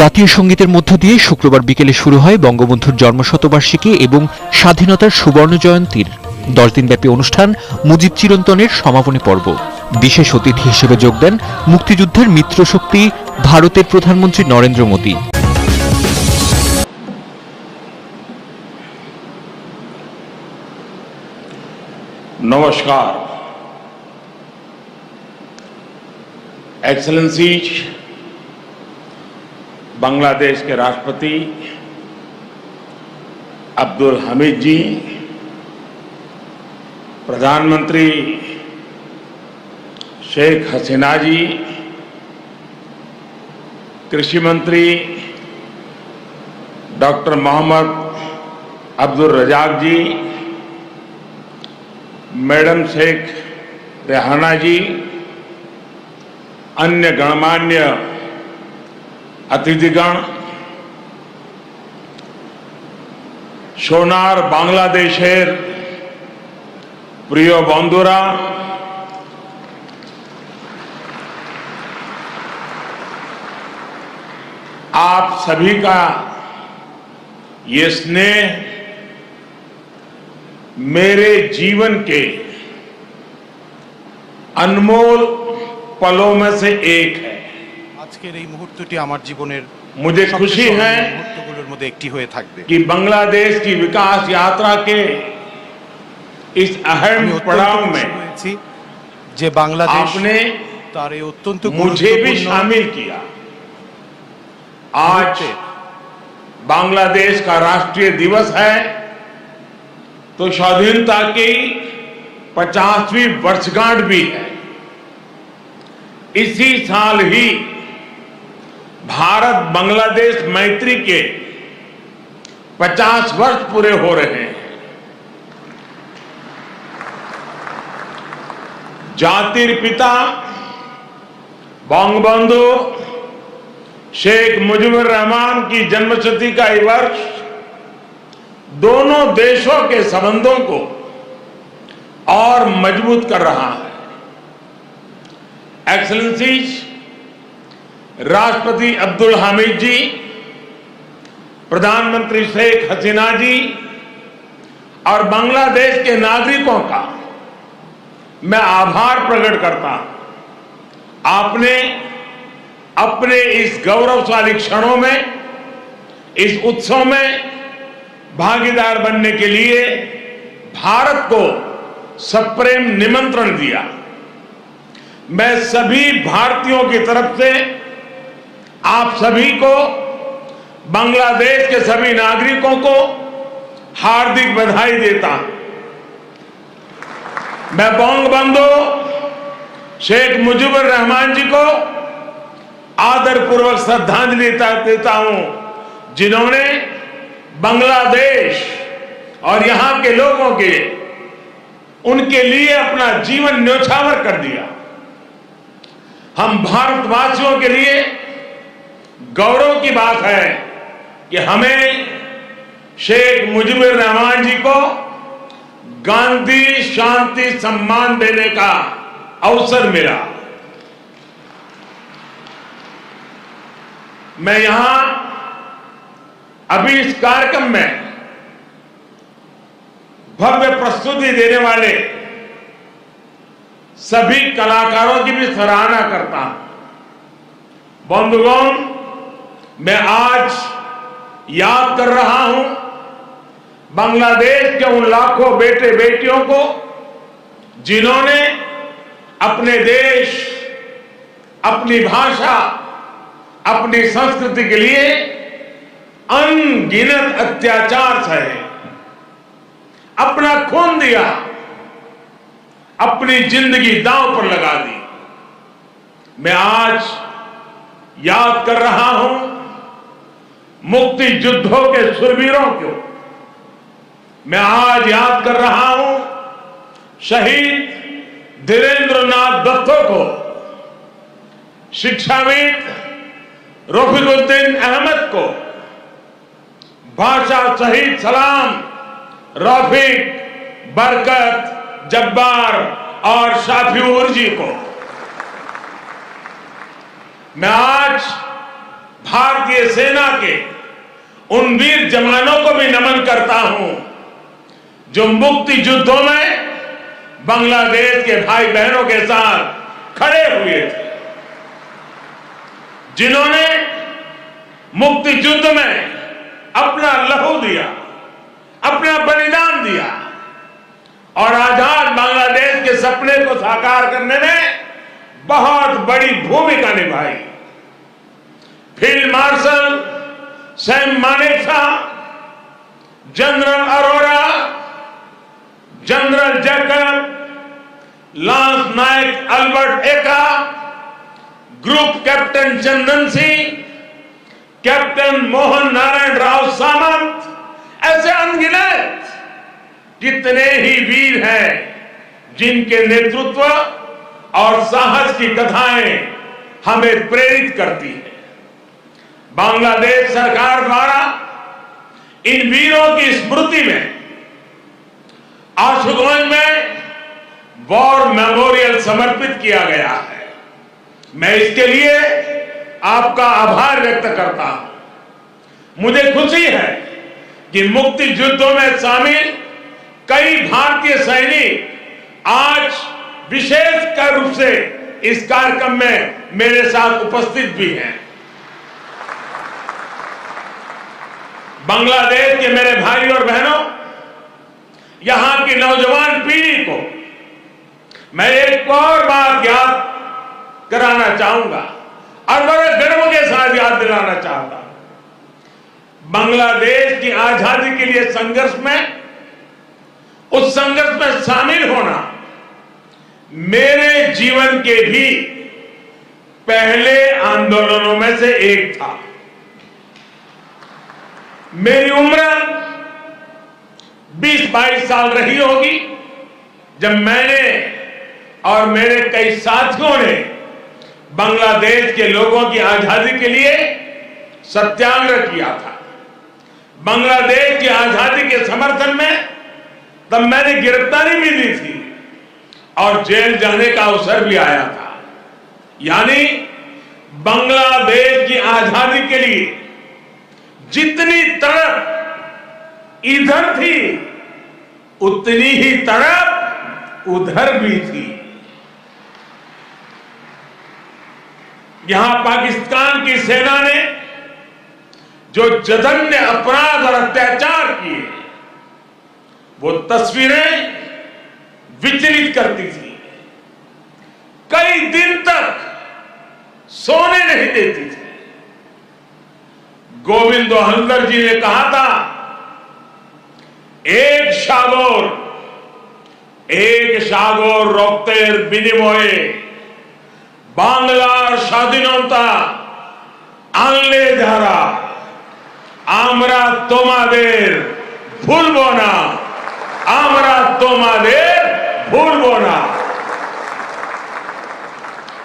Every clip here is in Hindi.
জাতীয় সঙ্গীতের মধ্য দিয়ে শুক্রবার বিকেলে শুরু হয় বঙ্গবন্ধুর জন্মশতবার্ষিকী এবং স্বাধীনতার সুবর্ণ জয়ন্তীর 10 দিনব্যাপী অনুষ্ঠান মুজিব চিরন্তনের সমাপনী পর্ব। বিশেষ অতিথি হিসেবে যোগ দেন মুক্তিযুদ্ধের মিত্রশক্তি ভারতের প্রধানমন্ত্রী নরেন্দ্র মোদী। नमस्कार। एक्सेलेंसीज, बांग्लादेश के राष्ट्रपति अब्दुल हमीद जी, प्रधानमंत्री शेख हसीना जी, कृषि मंत्री डॉक्टर मोहम्मद अब्दुल रजाक जी, मैडम शेख रेहाना जी, अन्य गणमान्य अतिथिगण, सोनार बांग्लादेशेर प्रिय बंधुरा, आप सभी का ये स्नेह मेरे जीवन के अनमोल पलों में से एक है। আজকের এই মুহূর্তটি আমার জীবনের मुझे खुशी है মুহূর্তগুলোর মধ্যে একটি হয়ে থাকবে कि बांग्लादेश की विकास यात्रा के इस अहम पड़ाव में যে বাংলাদেশ आपने তার এই অত্যন্ত मुझे भी शामिल किया। आज बांग्लादेश का राष्ट्रीय दिवस है तो स्वाधीनता की 50वीं वर्षगांठ भी है। इसी साल ही भारत बांग्लादेश मैत्री के 50 वर्ष पूरे हो रहे हैं। जातिर पिता बंगबंधु शेख मुजीबुर रहमान की जन्मशती का ये वर्ष दोनों देशों के संबंधों को और मजबूत कर रहा है। एक्सेलेंसीज, राष्ट्रपति अब्दुल हामिद जी, प्रधानमंत्री शेख हसीना जी और बांग्लादेश के नागरिकों का मैं आभार प्रकट करता हूं। आपने अपने इस गौरवशाली क्षणों में, इस उत्सव में भागीदार बनने के लिए भारत को सप्रेम निमंत्रण दिया। मैं सभी भारतीयों की तरफ से आप सभी को, बांग्लादेश के सभी नागरिकों को हार्दिक बधाई देता हूं। मैं बंगबंधु शेख मुजीबुर रहमान जी को आदरपूर्वक श्रद्धांजलि देता हूं, जिन्होंने बांग्लादेश और यहां के लोगों के उनके लिए अपना जीवन न्यौछावर कर दिया। हम भारतवासियों के लिए गौरव की बात है कि हमें शेख मुजीबुर रहमान जी को गांधी शांति सम्मान देने का अवसर मिला। मैं यहां अभी इस कार्यक्रम में भव्य प्रस्तुति देने वाले सभी कलाकारों की भी सराहना करता हूं। बंधुगण, मैं आज याद कर रहा हूं बांग्लादेश के उन लाखों बेटे बेटियों को जिन्होंने अपने देश, अपनी भाषा, अपनी संस्कृति के लिए अनगिनत अत्याचार सहे, अपना खून दिया, अपनी जिंदगी दांव पर लगा दी। मैं आज याद कर रहा हूं मुक्ति युद्धों के शूरवीरों को। मैं आज याद कर रहा हूं शहीद धीरेन्द्रनाथ दत्तो को, शिक्षाविद रफीकुद्दीन अहमद को, भाषा शहीद सलाम, रफीक, बरकत, जब्बार और शाफी उर्जी को। मैं आज भारतीय सेना के उन वीर जवानों को भी नमन करता हूं जो मुक्ति युद्धों में बांग्लादेश के भाई बहनों के साथ खड़े हुए थे, जिन्होंने मुक्ति युद्ध में अपना लहू दिया, अपना बलिदान दिया और आजाद बांग्लादेश के सपने को साकार करने में बहुत बड़ी भूमिका निभाई। Field marshal Sam Manekshaw, general Arora, general Jacob, lance Naik Albert Ekka, group captain Chandan Singh, captain Mohan Narayan Rao Samant, ऐसे अनगिनत जितने ही वीर हैं जिनके नेतृत्व और साहस की कथाएं हमें प्रेरित करती हैं। बांग्लादेश सरकार द्वारा इन वीरों की स्मृति में आशुगंज में वॉर मेमोरियल समर्पित किया गया है। मैं इसके लिए आपका आभार व्यक्त करता हूं। मुझे खुशी है कि मुक्ति युद्धों में शामिल कई भारतीय सैनिक आज विशेष रूप से इस कार्यक्रम में मेरे साथ उपस्थित भी हैं। बांग्लादेश के मेरे भाई और बहनों, यहां की नौजवान पीढ़ी को मैं एक और बात याद कराना चाहूंगा और बड़े गर्व के साथ याद दिलाना चाहता हूं। बांग्लादेश की आजादी के लिए संघर्ष में, उस संघर्ष में शामिल होना मेरे जीवन के भी पहले आंदोलनों में से एक था। मेरी उम्र 20-22 साल रही होगी जब मैंने और मेरे कई साथियों ने बांग्लादेश के लोगों की आजादी के लिए सत्याग्रह किया था। बांग्लादेश की आजादी के समर्थन में तब मैंने गिरफ्तारी भी दी थी और जेल जाने का अवसर भी आया था। यानी बांग्लादेश की आजादी के लिए जितनी तड़प इधर थी उतनी ही तड़प उधर भी थी। यहां पाकिस्तान की सेना ने जो जघन्य अपराध और अत्याचार किए वो तस्वीरें विचलित करती थी। कई दिन तक सोने नहीं देती थी। गोविंदो हल्दर जी ने कहा था, एक সাগর রক্তের বিনিময়ে বাংলার স্বাধীনতা আনলে যারা, আমরা তোমাদের ভুলবো না, আমরা তোমাদের भूलबो ना।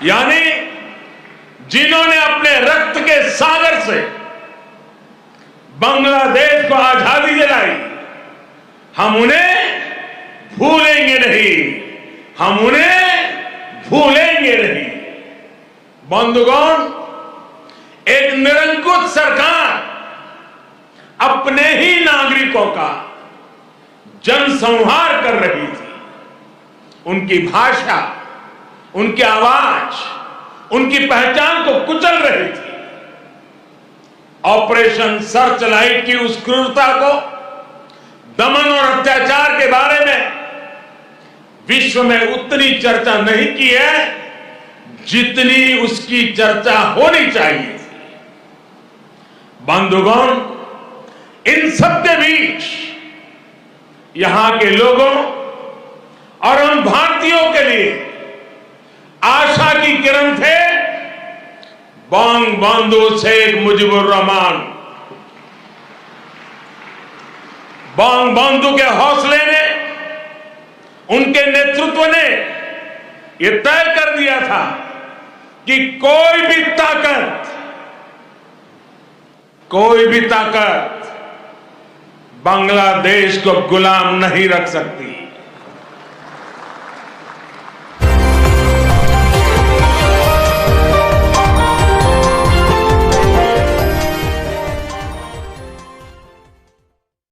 यानी जिन्होंने अपने रक्त के सागर से बांग्लादेश को आजादी दिलाई, हम उन्हें भूलेंगे नहीं, हम उन्हें भूलेंगे नहीं। बंधुगण, एक निरंकुश सरकार अपने ही नागरिकों का जनसंहार कर रही थी। उनकी भाषा, उनकी आवाज, उनकी पहचान को कुचल रही थी। ऑपरेशन सर्च लाइट की उस क्रूरता को, दमन और अत्याचार के बारे में विश्व में उतनी चर्चा नहीं की है जितनी उसकी चर्चा होनी चाहिए थी। बंधुगण, इन सबके बीच यहां के लोगों और हम भारतीयों के लिए आशा की किरण थे बंगबंधु शेख मुजीबुर रहमान। बंगबंधु के हौसले ने, उनके नेतृत्व ने यह तय कर दिया था कि कोई भी ताकत बांग्लादेश को गुलाम नहीं रख सकती।